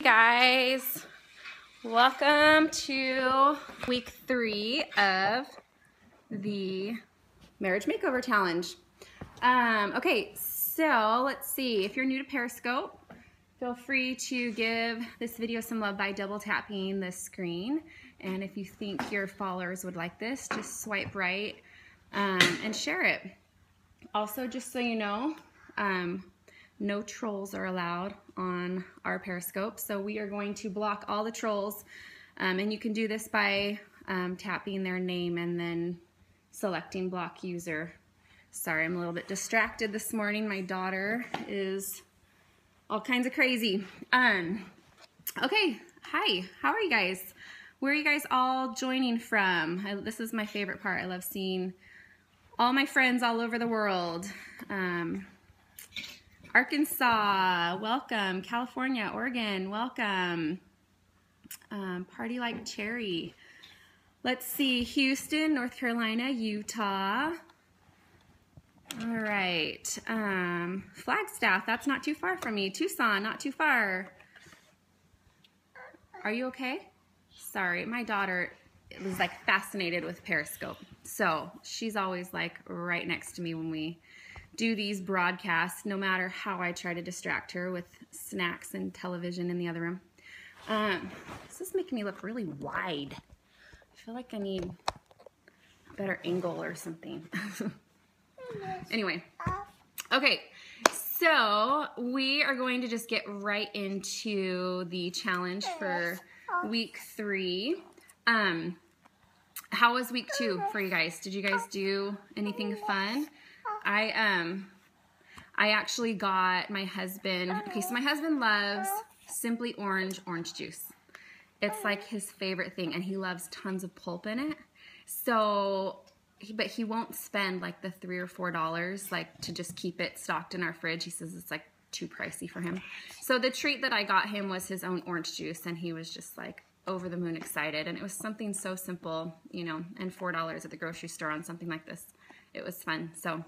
guys, welcome to week 3 of the Marriage Makeover Challenge. Okay, so let's see. If you're new to Periscope, feel free to give this video some love by double tapping the screen. And if you think your followers would like this, just swipe right and share it. Also, just so you know, no trolls are allowed on our Periscope, so we are going to block all the trolls, and you can do this by tapping their name and then selecting block user. Sorry, I'm a little bit distracted this morning. My daughter is all kinds of crazy. Okay, hi, how are you guys? Where are you guys all joining from? This is my favorite part. I love seeing all my friends all over the world. Arkansas, welcome. California, Oregon, welcome. Party like cherry. Let's see, Houston, North Carolina, Utah. All right, Flagstaff, that's not too far from me. Tucson, not too far. Are you okay? Sorry, my daughter was like fascinated with Periscope. So she's always like right next to me when we do these broadcasts, no matter how I try to distract her with snacks and television in the other room. This is making me look really wide. I feel like I need a better angle or something. Anyway, okay, so we are going to just get right into the challenge for week 3. How was week 2 for you guys? Did you guys do anything fun? I actually got my husband, okay, so my husband loves Simply Orange juice. It's like his favorite thing, and he loves tons of pulp in it. So, but he won't spend like the $3 or $4 like to just keep it stocked in our fridge. He says it's like too pricey for him. So the treat that I got him was his own orange juice, and he was just like over the moon excited. And it was something so simple, you know, and $4 at the grocery store on something like this. It was fun. So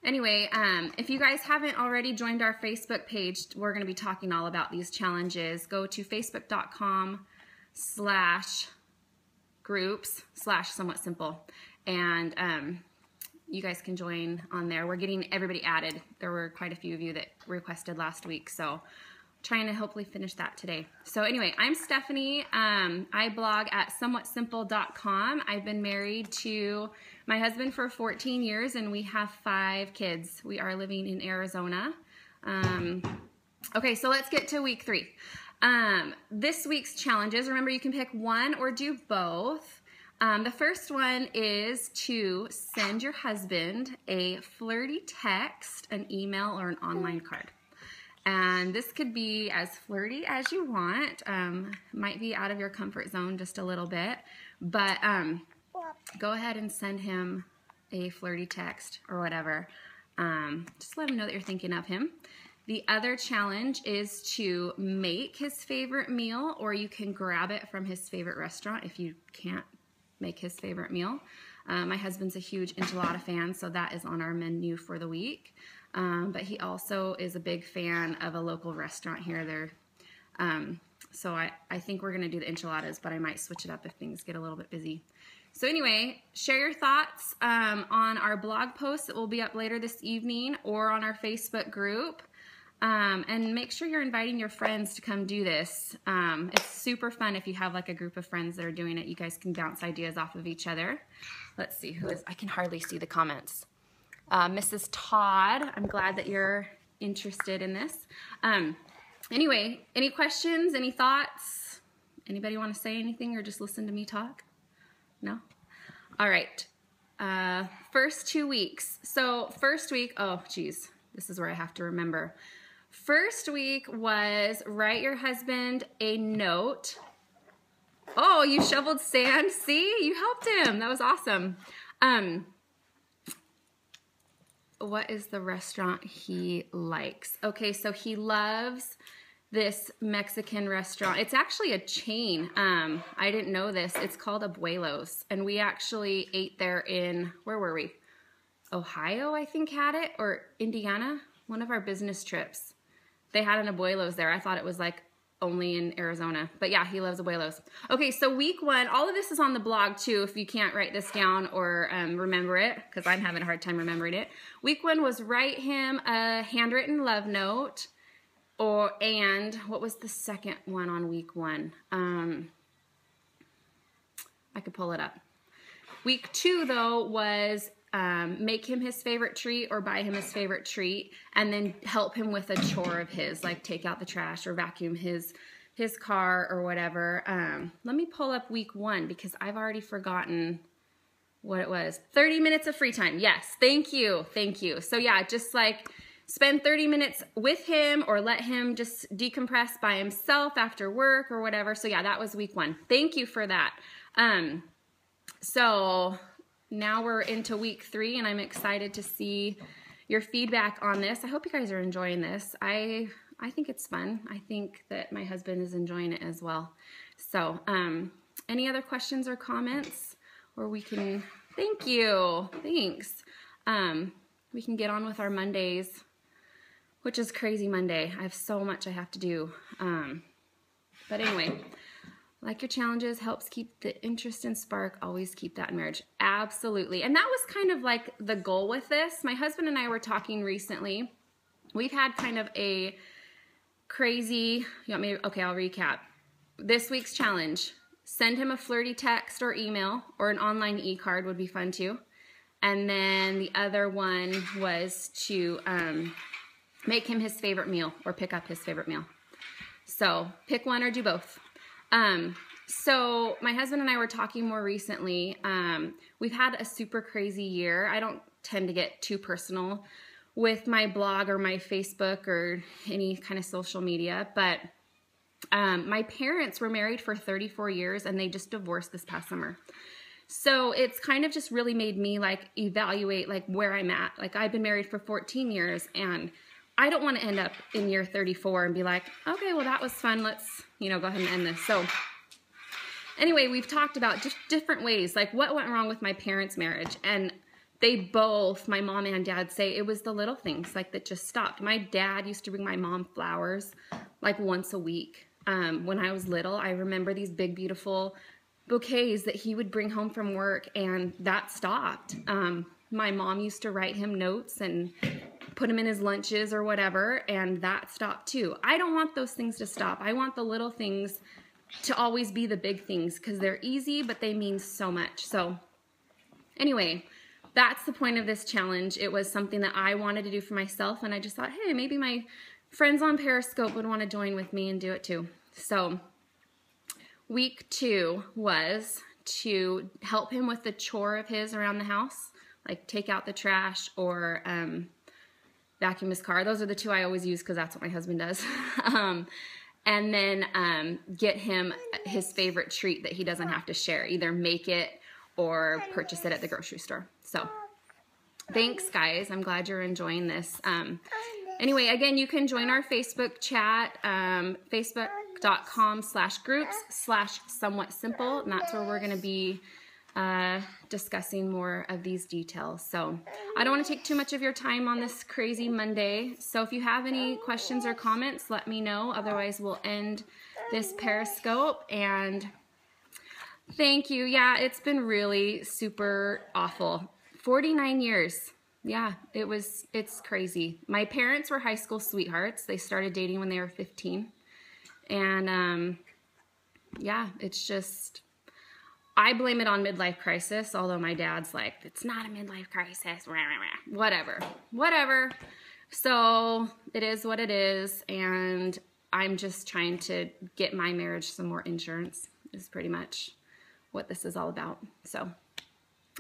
anyway, if you guys haven't already joined our Facebook page, we're going to be talking all about these challenges. Go to facebook.com/groups/somewhat simple, and you guys can join on there. We're getting everybody added. There were quite a few of you that requested last week, so trying to hopefully finish that today. So anyway, I'm Stephanie. I blog at somewhatsimple.com. I've been married to my husband for 14 years, and we have 5 kids. We are living in Arizona. Okay, so let's get to week 3. This week's challenges, remember you can pick one or do both. The first one is to send your husband a flirty text, an email, or an online card. And this could be as flirty as you want. Might be out of your comfort zone just a little bit, but go ahead and send him a flirty text or whatever. Just let him know that you're thinking of him. The other challenge is to make his favorite meal, or you can grab it from his favorite restaurant if you can't make his favorite meal. My husband's a huge enchilada fan, so that is on our menu for the week. But he also is a big fan of a local restaurant here. So I think we're going to do the enchiladas, but I might switch it up if things get a little bit busy. So anyway, share your thoughts on our blog post that will be up later this evening, or on our Facebook group. And make sure you're inviting your friends to come do this. It's super fun if you have like a group of friends that are doing it. You guys can bounce ideas off of each other. Let's see who is. I can hardly see the comments. Mrs. Todd, I'm glad that you're interested in this. Anyway, any questions, any thoughts? Anybody want to say anything or just listen to me talk? No? All right. First 2 weeks. So first week, oh geez, this is where I have to remember. First week was write your husband a note. Oh, you shoveled sand. See, you helped him. That was awesome. What is the restaurant he likes? Okay, so he loves this Mexican restaurant. It's actually a chain. I didn't know this. It's called Abuelos, and we actually ate there in, where were we? Ohio, I think, had it, or Indiana, one of our business trips. They had an Abuelos there. I thought it was like only in Arizona. But yeah, he loves abuelos. Okay, so week 1, all of this is on the blog too if you can't write this down or remember it, because I'm having a hard time remembering it. Week 1 was write him a handwritten love note. And what was the second one on week 1? I could pull it up. Week 2, though, was make him his favorite treat or buy him his favorite treat, and then help him with a chore of his, like take out the trash or vacuum his car or whatever. Let me pull up week 1 because I've already forgotten what it was. 30 minutes of free time. Yes, thank you. Thank you. So yeah, just like spend 30 minutes with him or let him just decompress by himself after work or whatever. So yeah, that was week 1. Thank you for that. So now we're into week 3 and I'm excited to see your feedback on this. I hope you guys are enjoying this. I think it's fun. I think that my husband is enjoying it as well. So, any other questions or comments? Or we can, thank you, thanks. We can get on with our Mondays, which is crazy Monday. I have so much I have to do. But anyway, like your challenges helps keep the interest and spark, always keep that in marriage. Absolutely. And that was kind of like the goal with this. My husband and I were talking recently. We've had kind of a crazy, you want me, okay, I'll recap. This week's challenge, send him a flirty text or email, or an online e-card would be fun too. And then the other one was to make him his favorite meal or pick up his favorite meal. So pick one or do both. So my husband and I were talking more recently. We've had a super crazy year. I don't tend to get too personal with my blog or my Facebook or any kind of social media, but my parents were married for 34 years and they just divorced this past summer. So it's kind of just really made me like evaluate like where I'm at. Like I've been married for 14 years and I don't want to end up in year 34 and be like, okay, well that was fun. Let's, go ahead and end this. So anyway, we've talked about just different ways, like what went wrong with my parents' marriage. And they both, my mom and dad, say it was the little things like that just stopped. My dad used to bring my mom flowers like once a week. When I was little, I remember these big, beautiful bouquets that he would bring home from work, and that stopped. My mom used to write him notes and put him in his lunches or whatever, and that stopped too. I don't want those things to stop. I want the little things to always be the big things because they're easy, but they mean so much. So anyway, that's the point of this challenge. It was something that I wanted to do for myself, and I just thought, hey, maybe my friends on Periscope would want to join with me and do it too. So week 2 was to help him with the chore of his around the house, like take out the trash or vacuum his car. Those are the 2 I always use because that's what my husband does. And then get him his favorite treat that he doesn't have to share. Either make it or purchase it at the grocery store. So thanks, guys. I'm glad you're enjoying this. Anyway, again, you can join our Facebook chat, facebook.com/groups/somewhat simple. And that's where we're going to be discussing more of these details. So I don't want to take too much of your time on this crazy Monday. So if you have any questions or comments, let me know. Otherwise, we'll end this Periscope. And thank you. Yeah, it's been really super awful. 49 years. Yeah, it's crazy. My parents were high school sweethearts. They started dating when they were 15. And yeah, it's just, I blame it on midlife crisis, although my dad's like, it's not a midlife crisis, whatever. So it is what it is, and I'm just trying to get my marriage some more insurance is pretty much what this is all about. So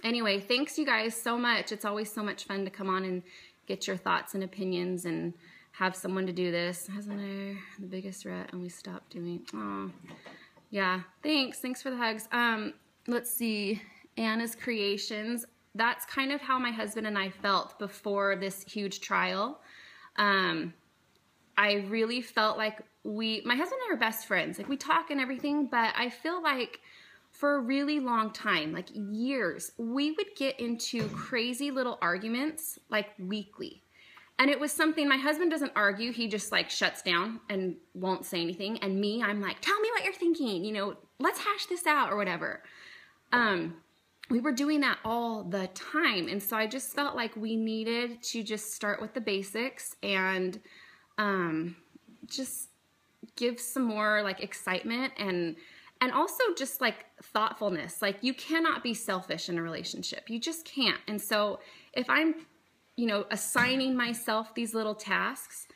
anyway, thanks you guys so much. It's always so much fun to come on and get your thoughts and opinions and have someone to do this. Hasn't I the biggest rut and we stopped doing, oh yeah, thanks for the hugs. Let's see, Anna's Creations. That's kind of how my husband and I felt before this huge trial. I really felt like my husband and I are best friends. Like we talk and everything, but I feel like for a really long time, like years, we would get into crazy little arguments like weekly. And it was something, my husband doesn't argue. He just like shuts down and won't say anything. And me, I'm like, tell me what you're thinking, you know, let's hash this out or whatever. We were doing that all the time. And so I just felt like we needed to just start with the basics and just give some more like excitement and also just like thoughtfulness. Like you cannot be selfish in a relationship. You just can't. And so if I'm, you know, assigning myself these little tasks,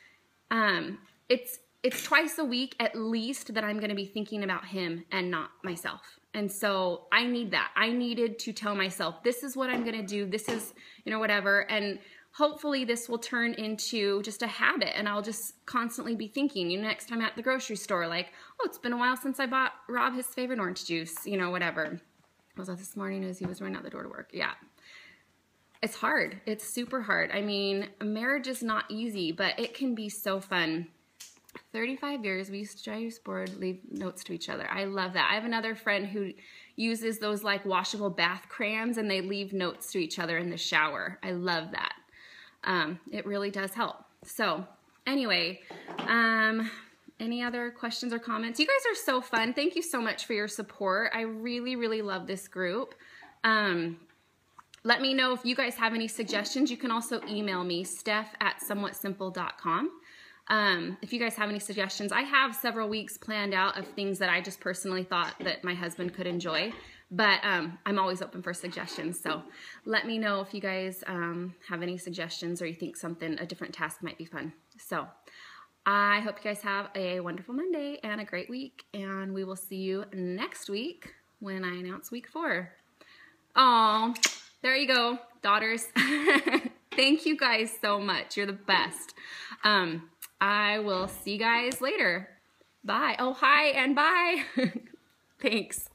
it's twice a week at least that I'm going to be thinking about him and not myself. And so I need that. I needed to tell myself, this is what I'm going to do. This is, you know, whatever. And hopefully this will turn into just a habit, and I'll just constantly be thinking, you know, next time at the grocery store, like, oh, it's been a while since I bought Rob his favorite orange juice, you know, whatever. Was that this morning as he was running out the door to work? Yeah. It's hard. It's super hard. I mean, marriage is not easy, but it can be so fun. 35 years, we used to drive board, leave notes to each other. I love that. I have another friend who uses those like washable bath crayons, and they leave notes to each other in the shower. I love that. It really does help. So anyway, any other questions or comments? You guys are so fun. Thank you so much for your support. I really, really love this group. Let me know if you guys have any suggestions. You can also email me, steph@somewhatsimple.com. If you guys have any suggestions, I have several weeks planned out of things that I just personally thought that my husband could enjoy, but I'm always open for suggestions. So let me know if you guys have any suggestions or you think a different task might be fun. So I hope you guys have a wonderful Monday and a great week, and we will see you next week when I announce week 4. Oh, there you go, daughters. Thank you guys so much. You're the best. I will see you guys later. Bye. Oh, hi and bye. Thanks.